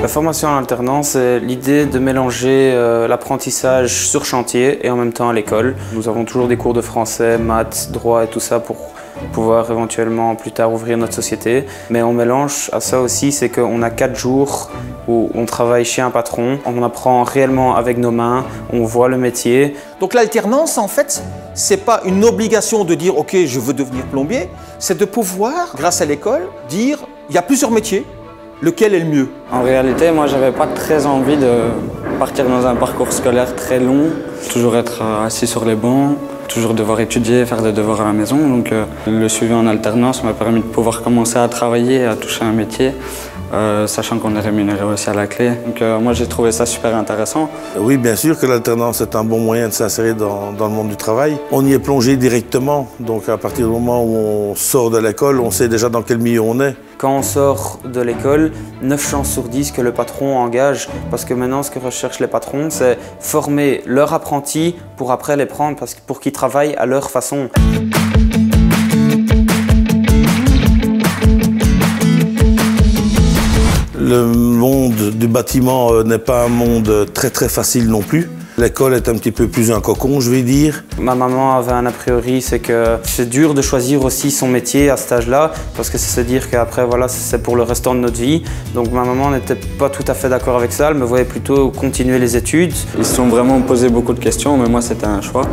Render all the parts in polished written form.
La formation en alternance, c'est l'idée de mélanger l'apprentissage sur chantier et en même temps à l'école. Nous avons toujours des cours de français, maths, droit et tout ça pour pouvoir éventuellement plus tard ouvrir notre société. Mais on mélange à ça aussi, c'est qu'on a 4 jours où on travaille chez un patron, on apprend réellement avec nos mains, on voit le métier. Donc l'alternance, en fait, c'est pas une obligation de dire « ok, je veux devenir plombier », c'est de pouvoir, grâce à l'école, dire « il y a plusieurs métiers, lequel est le mieux ?» En réalité, moi, j'avais pas très envie de partir dans un parcours scolaire très long, toujours être assis sur les bancs, toujours devoir étudier, faire des devoirs à la maison. Donc le suivi en alternance m'a permis de pouvoir commencer à travailler, à toucher un métier, sachant qu'on est rémunéré aussi à la clé. Donc moi j'ai trouvé ça super intéressant. Oui, bien sûr que l'alternance est un bon moyen de s'insérer dans le monde du travail. On y est plongé directement, donc à partir du moment où on sort de l'école, on sait déjà dans quel milieu on est. Quand on sort de l'école, 9 chances sur 10 que le patron engage, parce que maintenant ce que recherchent les patrons, c'est former leurs apprentis pour après les prendre, pour qu'ils travaillent à leur façon. Le monde du bâtiment n'est pas un monde très facile non plus. L'école est un petit peu plus un cocon, je vais dire. Ma maman avait un a priori, c'est que c'est dur de choisir aussi son métier à cet âge-là, parce que c'est se dire qu'après, voilà, c'est pour le restant de notre vie. Donc ma maman n'était pas tout à fait d'accord avec ça, elle me voyait plutôt continuer les études. Ils se sont vraiment posé beaucoup de questions, mais moi c'était un choix.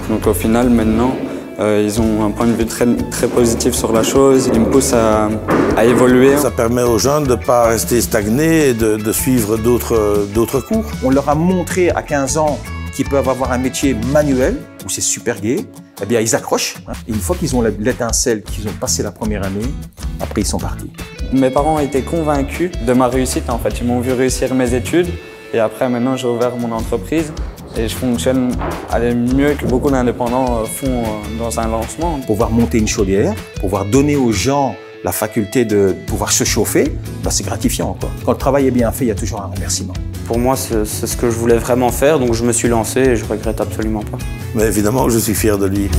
Donc au final, maintenant, ils ont un point de vue très positif sur la chose, ils me poussent à évoluer. Ça permet aux jeunes de ne pas rester stagnés et de suivre d'autres cours. On leur a montré à 15 ans qu'ils peuvent avoir un métier manuel, où c'est super gai, eh bien ils accrochent. Et une fois qu'ils ont l'étincelle, qu'ils ont passé la première année, après ils sont partis. Mes parents étaient convaincus de ma réussite en fait. Ils m'ont vu réussir mes études et après maintenant j'ai ouvert mon entreprise. Et je fonctionne mieux que beaucoup d'indépendants font dans un lancement. Pouvoir monter une chaudière, pouvoir donner aux gens la faculté de pouvoir se chauffer, ben c'est gratifiant, quoi. Quand le travail est bien fait, il y a toujours un remerciement. Pour moi, c'est ce que je voulais vraiment faire, donc je me suis lancé et je ne regrette absolument pas. Mais évidemment, je suis fier de lui.